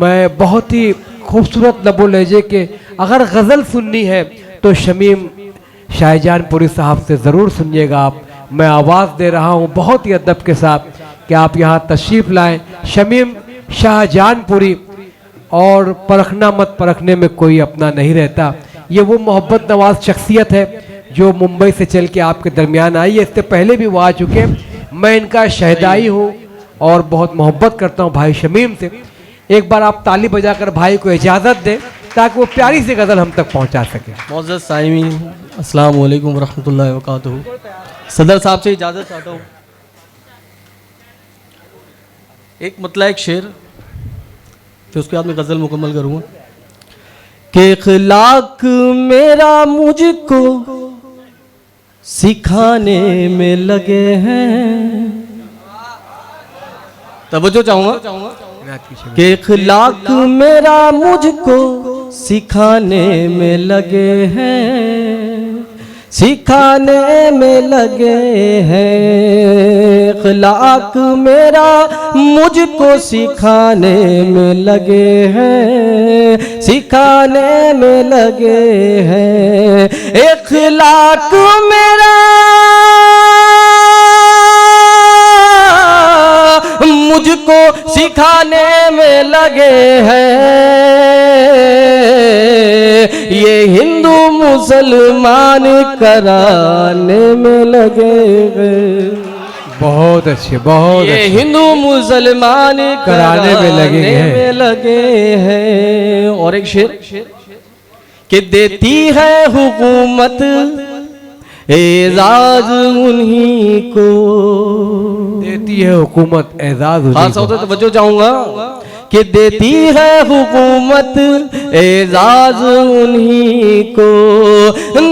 मैं बहुत ही खूबसूरत लबो लहजे के अगर गज़ल सुननी है तो शमीम शाहजहानपुरी साहब से ज़रूर सुनिएगा आप। मैं आवाज़ दे रहा हूँ बहुत ही अदब के साथ कि आप यहाँ तशरीफ़ लाएं। शमीम शाहजहानपुरी, और परखना मत परखने में कोई अपना नहीं रहता, ये वो मोहब्बत नवाज शख्सियत है जो मुंबई से चल के आपके दरमियान आई है। इससे पहले भी वो आ चुके हैं। मैं इनका शहदाई हूँ और बहुत मोहब्बत करता हूँ भाई शमीम से। एक बार आप ताली बजाकर भाई को इजाज़त दें ताकि वो प्यारी सी गज़ल हम तक पहुँचा सके। मौजूद साइमीन अस्सलाम वालेकुम रहमतुल्लाहि व बरकातहू। सदर साहब से इजाज़त चाहता हूँ। एक मतलब एक शेर, फिर उसके बाद मैं गज़ल मुकम्मल करूँगा। कि इखलाक मेरा मुझको सिखाने में लगे हैं। तवज्जो चाहूँगा कि इखलाक मेरा मुझको सिखाने में लगे हैं, सिखाने में लगे हैं। इखलाक मेरा मुझको सिखाने में लगे हैं, सिखाने में लगे हैं। इखलाक मेरा मुझको सिखाने में लगे हैं। ये हिंदू मुसलमान कराने में लगे हैं। बहुत अच्छे, बहुत ये हिंदू मुसलमान कराने में लगे हैं। और एक शेर कि देती है हुकूमत एजाज उन्हीं को, देती है हुकूमत एजाज उन्हीं को। तो तवज्जो चाहूंगा कि देती है हुकूमत एजाज उन्हीं को,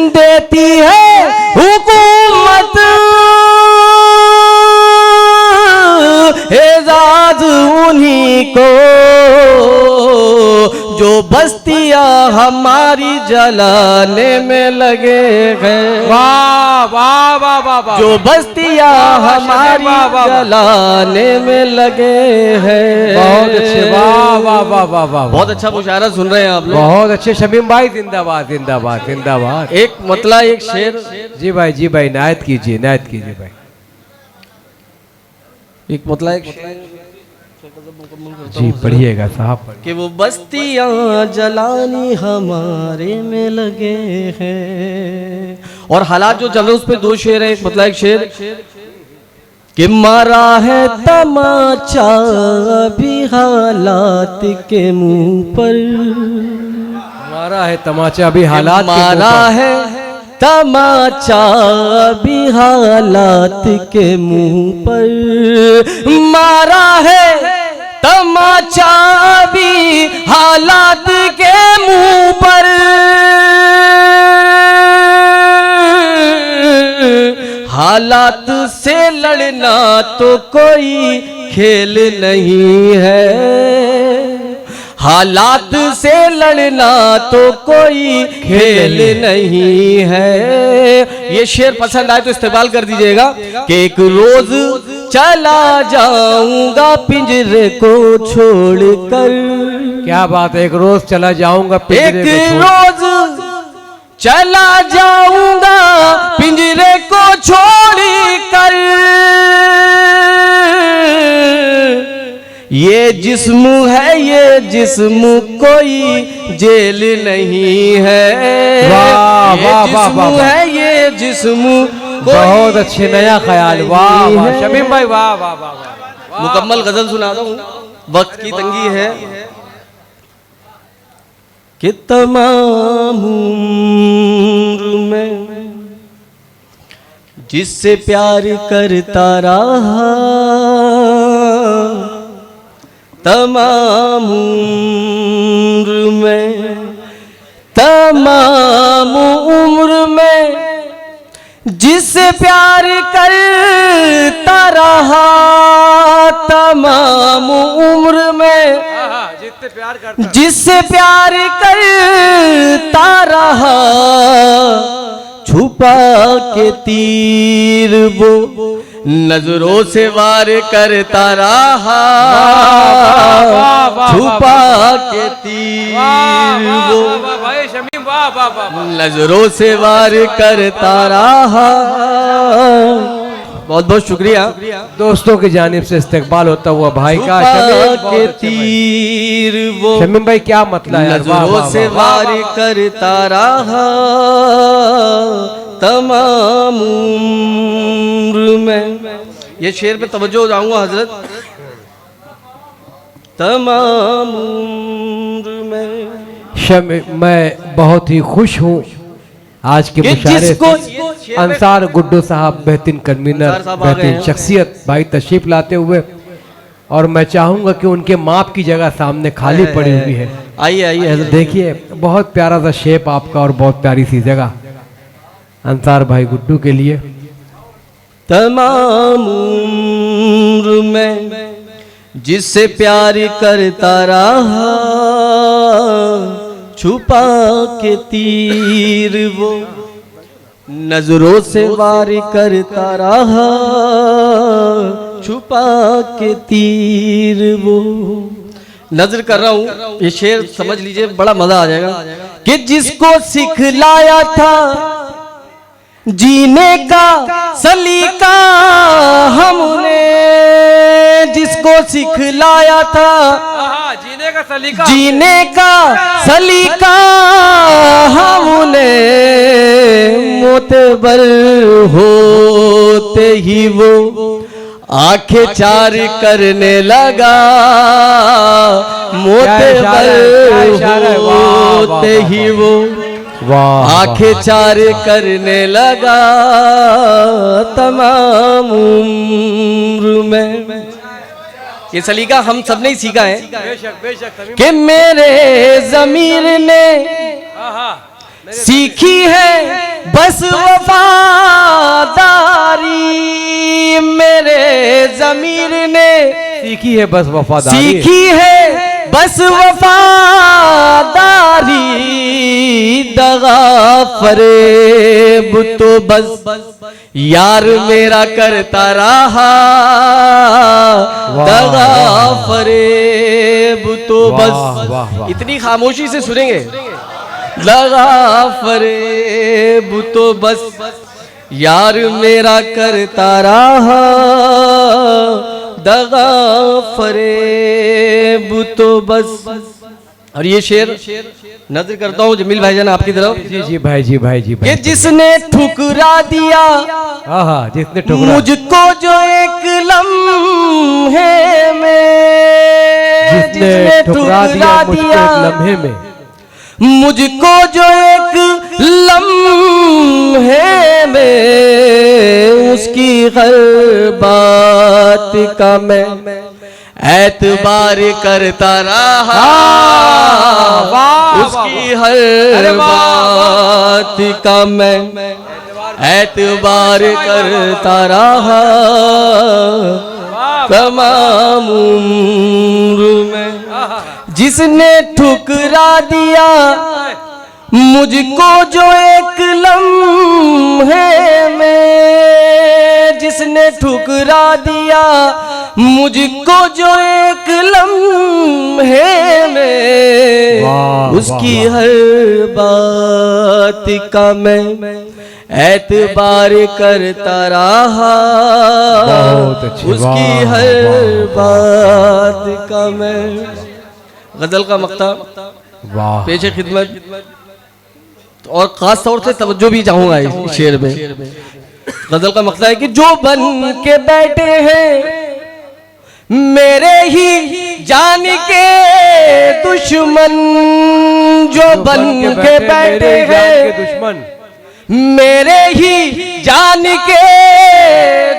देती है हुकूमत एजाज उन्हीं को, जो बस्तियां हमारी जलाने में लगे हैं। वाह वाह वाह वाह वाह। जो बस्तियां हमारी जलाने में लगे हैं। बहुत अच्छे, वाह वाह वाह वाह वाह। बहुत अच्छा मुशायरा सुन रहे हैं आप लोग। बहुत अच्छे शमीम भाई, जिंदाबाद जिंदाबाद जिंदाबाद। एक मतलब एक शेर। जी भाई, जी भाई, नायत कीजिए, नायत कीजिए भाई। एक मतलब एक शेर जी पढ़िएगा साहब। कि वो बस्तियां जलानी हमारे में लगे हैं। और हालात जो चल रहे उस पे दो शेर है। एक मतलब एक शेर कि मारा है तमाचा भी हालात के मुंह पर, मारा है तमाचा भी हालात, मारा है तमाचा भी हालात के मुंह पर, मारा है तमाचा भी हालात के मुंह पर। हालात से लड़ना तो कोई खेल नहीं है, हालात से लड़ना तो कोई खेल नहीं है। ये शेर पसंद आए तो इस्तेमाल कर दीजिएगा कि एक रोज चला जाऊंगा पिंजरे को छोड़कर। क्या बात है, एक रोज चला जाऊंगा पिंजरे को एक रोज चला जाऊंगा पिंजरे को छोड़कर। ये जिस्म है, ये जिस्म कोई जेल नहीं है। वाह वाह वाह वाह। है ये जिस्म बहुत अच्छे, नया ख्याल। वाह वाह शमीम भाई, वाह वाह वाह वाह। मुकम्मल गजल सुना दूं, वक्त की तंगी है। कि तमाम उम्र में जिससे प्यार करता रहा, तमाम उम्र में, तमाम उम्र में जिससे प्यार करता रहा, तमाम उम्र में जिससे प्यार करता रहा, छुपा के तीर वो नजरों से वार करता रहा, छुपा के तीर वो भाई शमीम, वाह वाह वाह। नजरों से वार करता रहा। बहुत बहुत शुक्रिया। दोस्तों की जानिब से इस्तकबाल होता हुआ भाई का। छुपा के तीर वो शमीम भाई क्या मतलब है यार, वाह, नजरों वाह, से वाह, वार करता रहा, तमाम उम्र में। ये शेर पे तवज्जो जाऊंगा हजरत। तमाम उम्र में मैं बहुत ही खुश हूँ आज के मुशायरे से। अंसार गुड्डू साहब बेहतरीन कन्वीनर, बेहतरीन शख्सियत भाई तशरीफ लाते हुए, और मैं चाहूँगा कि उनके माप की जगह सामने खाली पड़ी हुई है। आइए आइए हजरत। देखिए बहुत प्यारा सा शेप आपका और बहुत प्यारी सी जगह अंसार भाई गुड्डू के लिए। तमाम उम्र में जिससे प्यार करता रहा, छुपा के तीर वो नजरों से वार करता रहा, छुपा के तीर वो। नजर कर रहा हूं, ये शेर समझ लीजिए, बड़ा मजा आ जाएगा। कि जिसको सिखलाया था जीने का सलीका हमने, जिसको सिखलाया था जीने का सलीका, जीने का सलीका हमने, मोतबर होते ही वो आंखें चार करने लगा, मोतबर होते ही वो आंखें चार करने लगा, तमाम उम्र में। ये सलीका हम सब ने ही सीखा है। बेशक बेशक कि मेरे ज़मीर ने सीखी है बस वफादारी, मेरे ज़मीर ने सीखी है बस वफादारी, सीखी है बस वफादारी, दगा फरेब तो बस यार मेरा करता रहा, दगा फरेब तो बस। इतनी खामोशी से सुनेंगे। दगा फरेब तो बस यार मेरा करता रहा, दगा फरेब तो बस। और ये शेर नजर करता हूँ जमील भाईजान आपकी तरफ। जी जी भाई, जी भाई, जी भाई। कि जिसने ठुकरा दिया, जिसने ठुकरा मुझको जो एक लम्हे में, जिसने ठुकरा दिया मुझको एक लम्हे में, मुझको जो एक लम्हे में, उसकी हर बात का मैं एतबार करता रहा, उसकी हर बात का मैं एतबार करता रहा, तमाम उम्र में। जिसने ठुकरा दिया मुझको जो एक लम्हे में, जिसने ठुकरा दिया मुझको जो एक लम्हे में, उसकी हर बात का मैं एतबार करता रहा, उसकी हर बात का मैं। गजल का मक्ता पेशे खिदमत, और खास तौर से तवज्जो भी चाहूंगा इस शेर में। गजल का मक्ता है कि जो बन के बैठे हैं मेरे ही जान के दुश्मन, जो बन के बैठे हैं दुश्मन, मेरे ही जान के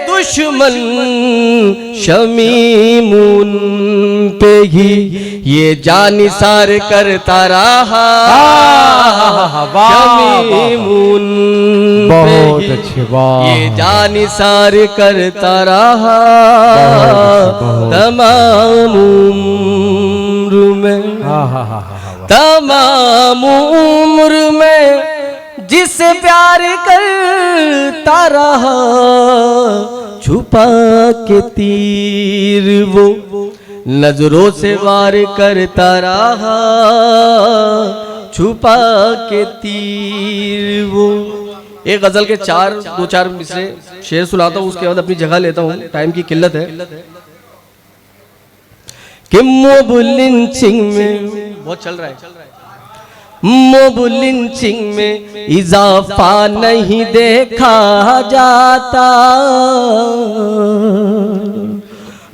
दुश्मन, शमीमुन पे ही ये जानिसार करता रहा, शमीमुन बहुत अच्छे, वाह, ये जानिसार करता रहा, तमाम उम्र में, तमाम उम्र में जिससे प्यार करता रहा, छुपा के तीर वो नजरों से वार करता रहा, छुपा के तीर वो। एक गजल के दो चार मिसरे शेर सुनाता हूँ, उसके बाद अपनी जगह लेता हूँ, टाइम की किल्लत है। कि मोब लिंचिंग में बहुत चल रहा है, मोब लिंचिंग में इजाफा नहीं देखा जाता,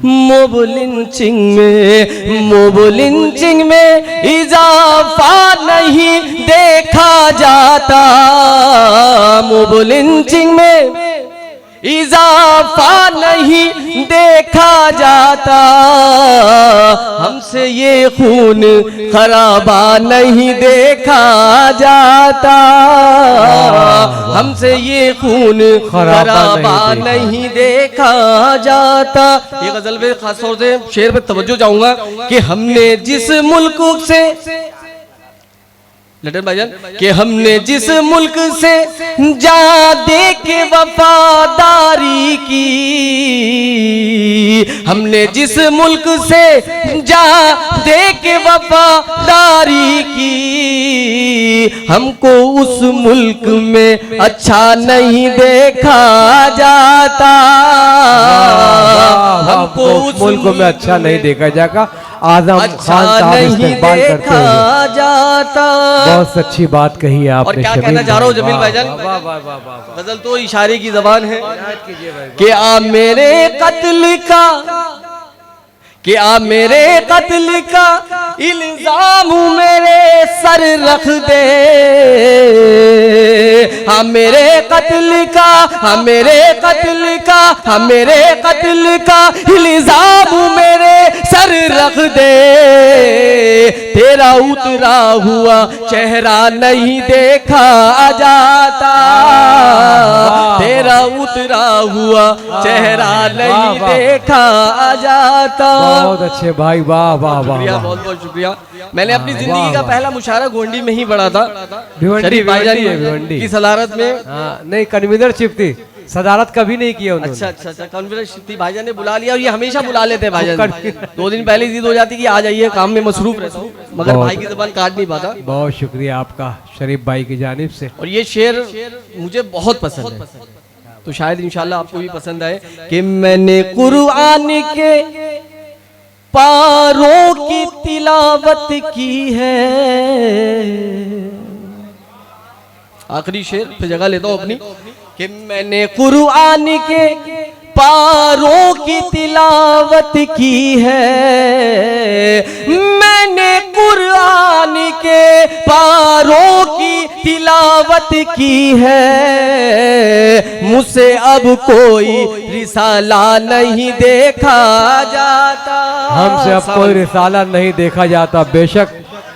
मोब लिंचिंग में इजाफा नहीं देखा जाता, मोब लिंचिंग में इजाफा नहीं देखा जाता, हमसे ये खून खराबा नहीं देखा जाता, हमसे ये खून खराबा नहीं देखा जाता। ये गजल पे खास तौर से शेर पे तवज्जो चाहूंगा कि हमने जिस मुल्क से लटन भाईजान कि हमने जिस मुल्क से जा दे के वफादारी की, हमने जिस मुल्क से जा दे के वफादारी की, हमको उस मुल्क में अच्छा नहीं देखा जाता, हमको उस मुल्क में अच्छा नहीं देखा जाएगा। आजम खान साहब इस्तेमाल करते हुए जाता। बहुत अच्छी बात कही है आपने। और क्या कहना चाह रहा हूँ जमील भाईजान, गजल तो इशारे की जबान है कि आ मेरे कत्ल का, कि आ मेरे कत्ल का इल्जाम मेरे सर रख दे, हाँ मेरे कत्ल का, हाँ मेरे कत्ल का, हाँ मेरे कत्ल का इल्जाम मेरे सर रख दे, तेरा उतरा हुआ चेहरा नहीं देखा जाता, तेरा उतरा हुआ चेहरा नहीं देखा जाता। बहुत अच्छे भाई, वाह वाह वाह, बहुत बहुत शुक्रिया। मैंने अपनी जिंदगी का पहला मुशायरा गोंडी में ही पढ़ा था, शरीफ भाईजान की सदारत में। नहीं, कन्वीनरशिप थी, सदारत कभी नहीं किया उन्होंने। अच्छा अच्छा अच्छा, कन्वीनरशिप थी, भाईजान ने बुला लिया, और ये हमेशा बुला लेते हैं भाईजान। 2 दिन पहले जिद हो जाती कि आ जाइए, काम में मसरूफ रहता हूँ, मगर भाई की जबान काट नहीं पाता। बहुत शुक्रिया आपका शरीफ भाई की जानिब से। और ये शेर मुझे बहुत पसंद है, तो शायद इंशाल्लाह आपको भी पसंद आए। कि मैंने कुरआन के पारों की तिलावत की है, आखिरी शेर पे जगह लेता हूं अपनी, कि मैंने कुरआन के पारों की तिलावत की है, मैंने कुरआन के पारों की तिलावत की है, मुझसे अब कोई रिसाला नहीं देखा जाता, हमसे अब कोई रिसाला नहीं देखा जाता। बेशक